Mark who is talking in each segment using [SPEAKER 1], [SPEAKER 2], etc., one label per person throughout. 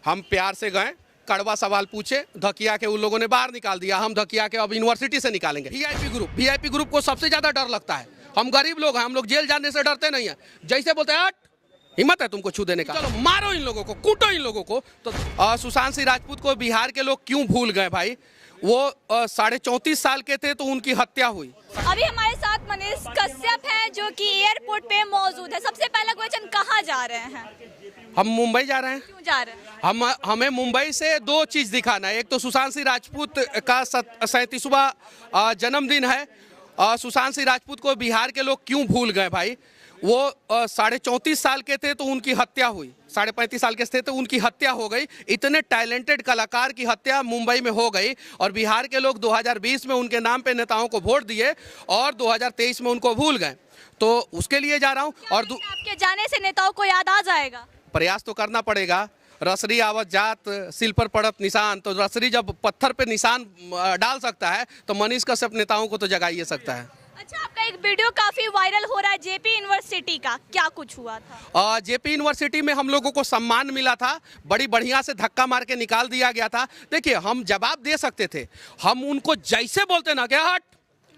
[SPEAKER 1] हम प्यार से गए, कड़वा सवाल पूछे, धकिया के उन लोगों ने बाहर निकाल दिया। हम धकिया के अब यूनिवर्सिटी से निकालेंगे। वीआईपी ग्रुप को सबसे ज्यादा डर लगता है। हम गरीब लोग हैं, हम लोग जेल जाने से डरते नहीं है। जैसे बोलते हैं हट, हिम्मत है तुमको छू देने का, चलो मारो इन लोगों को, कूटो इन लोगों को। तो सुशांत सिंह राजपूत को बिहार के लोग क्यों भूल गए भाई? वो 34.5 साल के थे तो उनकी हत्या हुई।
[SPEAKER 2] अभी हमारे साथ मनीष कश्यप है जो कि एयरपोर्ट पे मौजूद है। सबसे पहला क्वेश्चन, कहाँ जा रहे हैं?
[SPEAKER 1] हम मुंबई जा रहे हैं।
[SPEAKER 2] क्यों जा रहे हैं?
[SPEAKER 1] हमें मुंबई से दो चीज दिखाना है। एक तो सुशांत सिंह राजपूत का 37वां जन्मदिन है। सुशांत सिंह राजपूत को बिहार के लोग क्यों भूल गए भाई? वो 34.5 साल के थे तो उनकी हत्या हुई। 35.5 साल के थे तो उनकी हत्या हो गई। इतने टैलेंटेड कलाकार की हत्या मुंबई में हो गई और बिहार के लोग 2020 में उनके नाम पे नेताओं को वोट दिए और 2023 में उनको भूल गए। तो उसके लिए जा रहा हूँ। और
[SPEAKER 2] आपके जाने से नेताओं को याद आ जाएगा?
[SPEAKER 1] प्रयास तो करना पड़ेगा। रसरी आवत जात सिल पर पड़त निशान, तो रसरी जब पत्थर पे निशान डाल सकता है तो मनीष कश्यप नेताओं को तो जगा ही सकता है।
[SPEAKER 2] अच्छा, आपका एक वीडियो काफी वायरल हो रहा है जेपी यूनिवर्सिटी का, क्या कुछ हुआ था?
[SPEAKER 1] जेपी यूनिवर्सिटी में हम लोगों को सम्मान मिला था, बड़ी बढ़िया से धक्का मार के निकाल दिया गया था। देखिए, हम जवाब दे सकते थे, हम उनको जैसे बोलते ना क्या हट,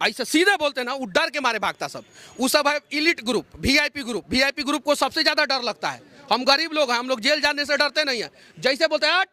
[SPEAKER 1] ऐसे सीधे बोलते ना, वो डर के मारे भागता सब। वो सब है इलिट ग्रुप, वीआईपी ग्रुप को सबसे ज्यादा डर लगता है। हम गरीब लोग हैं, हम लोग जेल जाने से डरते नहीं है। जैसे बोलते हैं हट,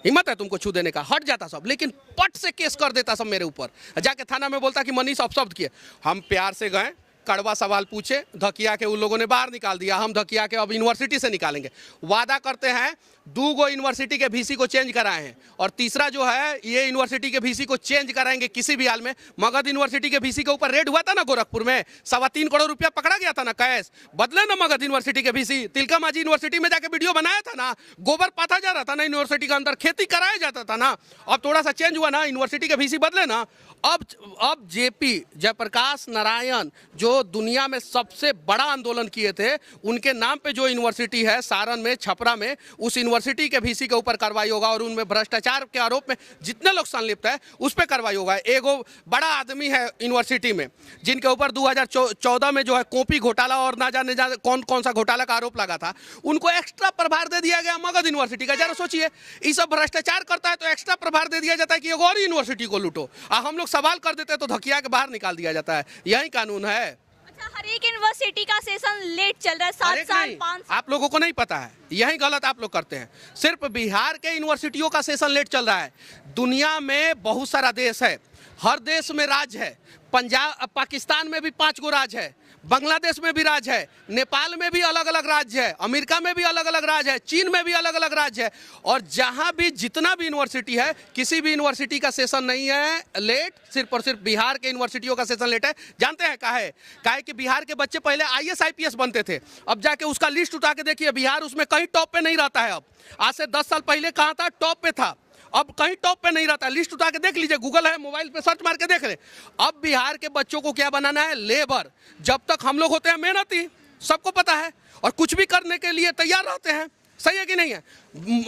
[SPEAKER 1] हिम्मत है तुमको छू देने का, हट जाता सब। लेकिन पट से केस कर देता सब मेरे ऊपर, जाके थाना में बोलता कि मनीष अपशब्द किए। हम प्यार से गए, कड़वा सवाल पूछे, धकिया के उन लोगों ने बाहर निकाल दिया। हम धकिया के अब यूनिवर्सिटी से निकालेंगे। वादा करते हैं, 2 यूनिवर्सिटी के वीसी को चेंज कराए हैं और तीसरा जो है ये यूनिवर्सिटी के वीसी को चेंज कराएंगे किसी भी हाल में। मगध यूनिवर्सिटी के वीसी के ऊपर रेड हुआ था ना गोरखपुर में, 3.25 करोड़ रुपया पकड़ा गया था ना कैश, बदले ना मगध यूनिवर्सिटी के वीसी। तिलका मांझी यूनिवर्सिटी में जाके वीडियो बनाया था ना, गोबर पाथा जा रहा था ना यूनिवर्सिटी के अंदर, खेती कराया जाता था ना। अब थोड़ा सा चेंज हुआ ना, यूनिवर्सिटी के वीसी बदले ना। अब जेपी जयप्रकाश नारायण जो दुनिया में सबसे बड़ा आंदोलन किए थे, उनके नाम पे जो यूनिवर्सिटी है सारण में, छपरा में, उस यूनिवर्सिटी के वीसी के ऊपर कार्रवाई होगा और उनमें भ्रष्टाचार के आरोप में जितने लोग संलिप्त है उस पर कार्रवाई होगा। एगो बड़ा आदमी है यूनिवर्सिटी में जिनके ऊपर 2014 में जो है कॉपी घोटाला और ना जाने कौन कौन सा घोटाला का आरोप लगा था, उनको एक्स्ट्रा प्रभार दे दिया गया मगध यूनिवर्सिटी का। जरा सोचिए, ये सब भ्रष्टाचार करता है तो एक्स्ट्रा प्रभार दे दिया जाता है कि एक और यूनिवर्सिटी को लूटो। हम लोग सवाल कर देते हैं तो धकिया के बाहर निकाल दिया जाता है। यही कानून है।
[SPEAKER 2] अच्छा, हर एक यूनिवर्सिटी का सेशन लेट चल रहा है, 7 साल 5 साल।
[SPEAKER 1] आप लोगों को नहीं पता है, यही गलत आप लोग करते हैं। सिर्फ बिहार के यूनिवर्सिटियों का सेशन लेट चल रहा है। दुनिया में बहुत सारा देश है, हर देश में राज है। पाकिस्तान में भी 5 गो राज है, बांग्लादेश में भी राज है, नेपाल में भी अलग अलग राज्य है, अमेरिका में भी अलग अलग राज है, चीन में भी अलग अलग राज्य है। और जहां भी जितना भी यूनिवर्सिटी है, किसी भी यूनिवर्सिटी का सेशन नहीं है लेट, सिर्फ और सिर्फ बिहार के यूनिवर्सिटियों का सेशन लेट है। जानते हैं काहे कि बिहार के बच्चे पहले IAS IPS बनते थे, अब जाके उसका लिस्ट उठा के देखिए, बिहार उसमें कहीं टॉप पे नहीं रहता है। अब आज से 10 साल पहले कहाँ था, टॉप पे था, अब कहीं टॉप पे नहीं रहता। लिस्ट उठा के देख लीजिए, गूगल है, मोबाइल पे सर्च मार के देख ले। अब बिहार के बच्चों को क्या बनाना है, लेबर। जब तक हम लोग होते हैं मेहनती, सबको पता है, और कुछ भी करने के लिए तैयार रहते हैं। सही है कि नहीं है?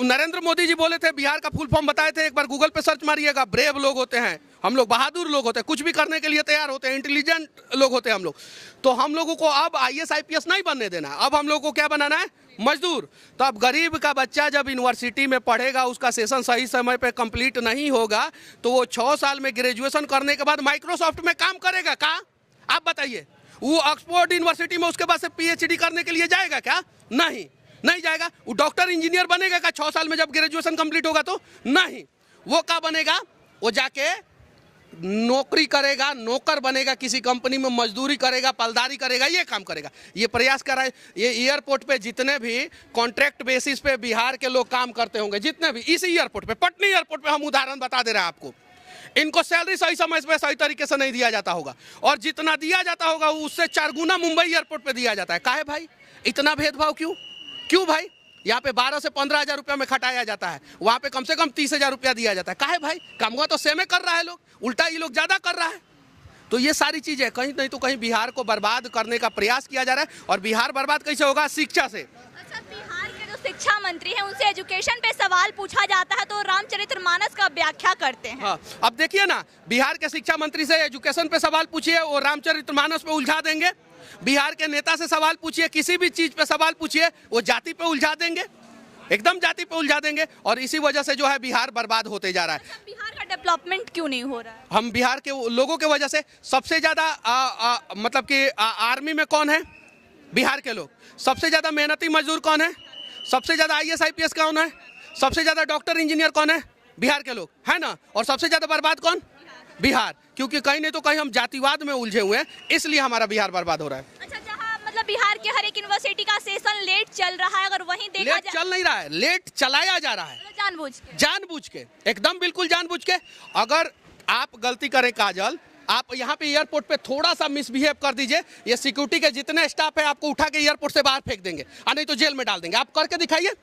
[SPEAKER 1] नरेंद्र मोदी जी बोले थे, बिहार का फुल फॉर्म बताए थे, एक बार गूगल पे सर्च मारिएगा। ब्रेव लोग होते हैं हम लोग, बहादुर लोग होते हैं, कुछ भी करने के लिए तैयार होते हैं, इंटेलिजेंट लोग होते हैं हम लोग। तो हम लोगों को अब IAS IPS नहीं बनने देना, अब हम लोग को क्या बनाना है, मजदूर। तो अब गरीब का बच्चा जब यूनिवर्सिटी में पढ़ेगा, उसका सेशन सही समय पे कंप्लीट नहीं होगा तो वो 6 साल में ग्रेजुएशन करने के बाद माइक्रोसॉफ्ट में काम करेगा क्या? आप बताइए। वो ऑक्सफोर्ड यूनिवर्सिटी में उसके बाद से PhD करने के लिए जाएगा क्या? नहीं जाएगा। वो डॉक्टर इंजीनियर बनेगा क्या 6 साल में जब ग्रेजुएशन कंप्लीट होगा? तो नहीं। वो क्या बनेगा, वो जाके नौकरी करेगा, नौकर बनेगा, किसी कंपनी में मजदूरी करेगा, पलदारी करेगा, ये काम करेगा। ये प्रयास कर रहा है। ये एयरपोर्ट पे जितने भी कॉन्ट्रैक्ट बेसिस पे बिहार के लोग काम करते होंगे, जितने भी इसी एयरपोर्ट पे, पटना एयरपोर्ट पे, हम उदाहरण बता दे रहे हैं आपको, इनको सैलरी सही समय पे सही तरीके से नहीं दिया जाता होगा, और जितना दिया जाता होगा उससे 4 गुना मुंबई एयरपोर्ट पे दिया जाता है। काहे भाई इतना भेदभाव? क्यों भाई? यहाँ पे 12 से 15 हजार रुपया में खटाया जाता है, वहाँ पे कम से कम 30 हजार रुपया दिया जाता है। काहे भाई? कामगा तो सेमे कर रहा है लोग, उल्टा ये लोग ज्यादा कर रहा है। तो ये सारी चीजें कहीं नहीं तो कहीं बिहार को बर्बाद करने का प्रयास किया जा रहा है। और बिहार बर्बाद कैसे होगा? शिक्षा से।
[SPEAKER 2] अच्छा, बिहार के जो शिक्षा मंत्री हैं उनसे एजुकेशन पे सवाल पूछा जाता है तो रामचरितमानस का व्याख्या करते हैं।
[SPEAKER 1] हाँ, अब देखिए ना, बिहार के शिक्षा मंत्री से एजुकेशन पे सवाल पूछिए, वो रामचरितमानस पे उलझा देंगे। बिहार के नेता से सवाल पूछिए, किसी भी चीज पे सवाल पूछिए, वो जाति पे उलझा देंगे। एकदम जाति पे उलझा देंगे और इसी वजह से जो है बिहार बर्बाद होते जा रहा है।
[SPEAKER 2] अच्छा, बिहार का डेवलपमेंट क्यों नहीं हो रहा है?
[SPEAKER 1] हम बिहार के लोगों के वजह से सबसे ज़्यादा मतलब कि आर्मी में कौन है? बिहार के लोग। सबसे ज़्यादा मेहनती मजदूर कौन है? सबसे ज़्यादा IAS IPS कौन है? सबसे ज़्यादा डॉक्टर इंजीनियर कौन है? बिहार के लोग, है ना। और सबसे ज़्यादा बर्बाद कौन? बिहार। क्योंकि कहीं नहीं तो कहीं हम जातिवाद में उलझे हुए हैं, इसलिए हमारा बिहार बर्बाद हो रहा है।
[SPEAKER 2] अच्छा, जहाँ मतलब बिहार के हर एक यूनिवर्सिटी का सेशन लेट चल रहा है, अगर वहीं देखा
[SPEAKER 1] लेट चल नहीं रहा है, लेट चलाया जा रहा है जानबूझ के, एकदम बिल्कुल जानबूझ के। अगर आप गलती करें काजल, आप यहाँ पे एयरपोर्ट पे थोड़ा सा मिसबिहेव कर दीजिए, ये सिक्योरिटी के जितने स्टाफ है आपको उठा के एयरपोर्ट से बाहर फेंक देंगे, और नहीं तो जेल में डाल देंगे। आप करके दिखाइए,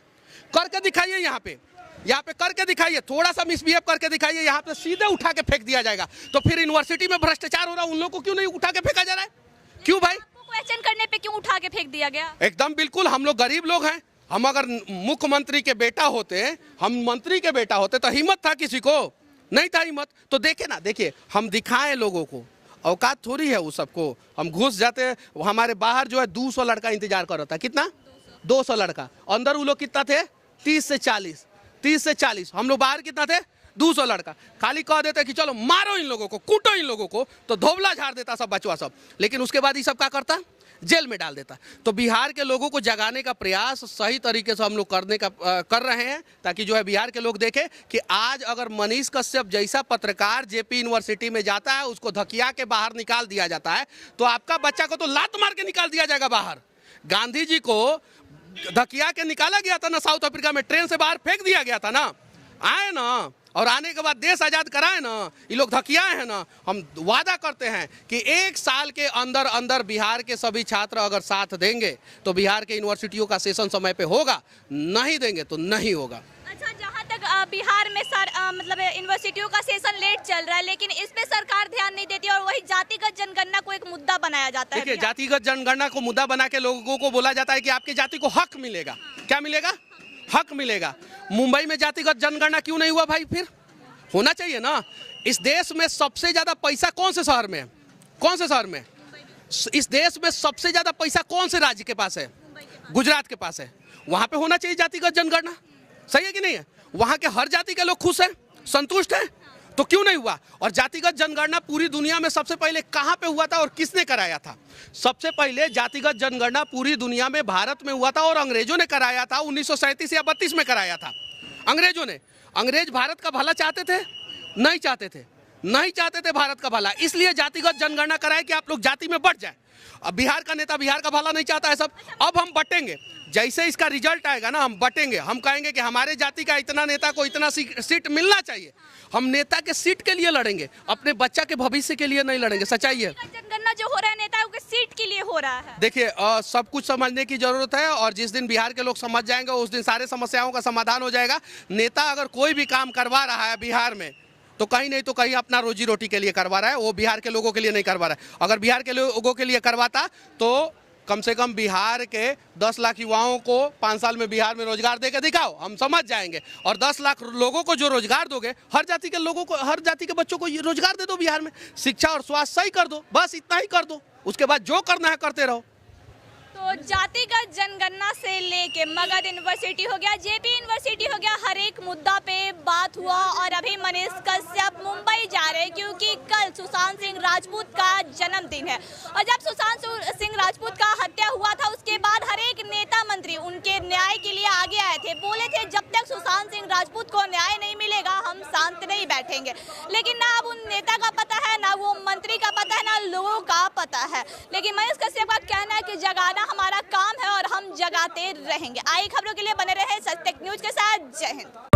[SPEAKER 1] यहाँ पे करके दिखाइए, थोड़ा सा मिसबिहेव करके दिखाइए, यहाँ पे सीधे उठा के फेंक दिया जाएगा। तो फिर यूनिवर्सिटी में भ्रष्टाचार हो रहा है, उन लोगों को क्यों नहीं उठा के फेंका जा रहा है? क्यों भाई?
[SPEAKER 2] क्वेश्चन करने पे क्यों उठा के फेंक दिया गया?
[SPEAKER 1] एकदम बिल्कुल, हम लोग गरीब लोग हैं। हम अगर मुख्यमंत्री के बेटा होते, हम मंत्री के बेटा होते तो हिम्मत था किसी को? नहीं था हिम्मत। तो देखे ना, देखिए हम दिखाएं लोगों को, औकात थोड़ी है वो सबको। हम घुस जाते, हमारे बाहर जो है 200 लड़का इंतजार कर रहा था। कितना? 200 लड़का। अंदर वो लोग कितना थे? 30 से 40। हम लोग बाहर कितना थे? 200 लड़का। खाली कह देते कि चलो मारो इन लोगों को, कूटो इन लोगों को, तो धोबला झाड़ देता सब बचवा सब। लेकिन उसके बाद ये सब क्या करता? जेल में डाल देता। तो बिहार के लोगों को जगाने का प्रयास सही तरीके से हम लोग कर रहे हैं, ताकि जो है बिहार के लोग देखें कि आज अगर मनीष कश्यप जैसा पत्रकार जेपी यूनिवर्सिटी में जाता है, उसको धकिया के बाहर निकाल दिया जाता है, तो आपका बच्चा को तो लात मार के निकाल दिया जाएगा बाहर। गांधी जी को धकिया के निकाला गया था ना, साउथ अफ्रीका में ट्रेन से बाहर फेंक दिया गया था ना। आए ना, और आने के बाद देश आजाद कराए ना, ये लोग धकियाए हैं ना। हम वादा करते हैं कि 1 साल के अंदर अंदर बिहार के सभी छात्र अगर साथ देंगे तो बिहार के यूनिवर्सिटियों का सेशन समय पे होगा, नहीं देंगे तो नहीं होगा।
[SPEAKER 2] अच्छा, जहाँ तक बिहार में मतलब यूनिवर्सिटियों का सेशन लेट चल रहा है, लेकिन इस पे सरकार ध्यान नहीं देती और वही जातिगत जनगणना को एक मुद्दा बनाया जाता है।
[SPEAKER 1] देखिए, जातिगत जनगणना को मुद्दा बना के लोगों को बोला जाता है कि आपकी जाति को हक मिलेगा। क्या मिलेगा? हक मिलेगा। मुंबई में जातिगत जनगणना क्यों नहीं हुआ भाई? फिर होना चाहिए ना। इस देश में सबसे ज्यादा पैसा कौन से शहर में है? कौन से शहर में? इस देश में सबसे ज्यादा पैसा कौन से राज्य के पास है? गुजरात के पास है। वहां पे होना चाहिए जातिगत जनगणना। सही है कि नहीं है? वहां के हर जाति के लोग खुश हैं, संतुष्ट हैं, तो क्यों नहीं हुआ? और जातिगत जनगणना पूरी दुनिया में सबसे पहले कहां पे हुआ था और किसने कराया था? सबसे पहले जातिगत जनगणना पूरी दुनिया में भारत में हुआ था और अंग्रेजों ने कराया था। 1937 या 32 में कराया था अंग्रेजों ने। अंग्रेज भारत का भला चाहते थे? नहीं चाहते थे भारत का भला, इसलिए जातिगत जनगणना कराए कि आप लोग जाति में बढ़ जाए। अब बिहार का नेता बिहार का भला नहीं चाहता है सब। अब हम बटेंगे, जैसे इसका रिजल्ट आएगा ना, हम बटेंगे। हम कहेंगे कि हमारे जाति का इतना नेता को इतना सीट मिलना चाहिए। हम नेता के सीट के लिए लड़ेंगे, अपने बच्चा के भविष्य के लिए नहीं लड़ेंगे। सच्चाई है।
[SPEAKER 2] जनगणना जो हो रहा है नेताओं के सीट के लिए हो रहा है।
[SPEAKER 1] देखिए, सब कुछ समझने की जरूरत है, और जिस दिन बिहार के लोग समझ जाएंगे उस दिन सारे समस्याओं का समाधान हो जाएगा। नेता अगर कोई भी काम करवा रहा है बिहार में, तो कहीं नहीं तो कहीं अपना रोजी रोटी के लिए करवा रहा है, वो बिहार के लोगों के लिए नहीं करवा रहा है। अगर बिहार के लोगों के लिए करवाता तो कम से कम बिहार के 10 लाख युवाओं को 5 साल में बिहार में रोजगार देकर दिखाओ, हम समझ जाएंगे। और 10 लाख लोगों को जो रोजगार दोगे, हर जाति के लोगों को, हर जाति के बच्चों को रोजगार दे दो बिहार में। शिक्षा और स्वास्थ्य सही कर दो, बस इतना ही कर दो। उसके बाद जो करना है करते रहो।
[SPEAKER 2] तो जातिगत जनगणना से लेके मगध यूनिवर्सिटी हो गया, जेपी यूनिवर्सिटी हो गया, हर एक मुद्दा पे बात हुआ। और अभी मनीष कश्यप मुंबई जा रहे हैं क्योंकि कल सुशांत सिंह राजपूत का जन्मदिन है। और जब सुशांत सिंह राजपूत का हत्या हुआ था, उसके बाद हर एक नेता मंत्री उनके न्याय के लिए आगे आए थे। बोले थे जब तक सुशांत सिंह राजपूत को न्याय नहीं मिलेगा हम शांत नहीं बैठेंगे। लेकिन ना अब उन नेता का पता है, ना वो मंत्री का पता है, ना लोगों का पता है। लेकिन मनीष कश्यप का कहना है कि जगाना हमारा काम है और हम जगाते रहेंगे। आई खबरों के लिए बने रहे सच टेक न्यूज के साथ। जय हिंद।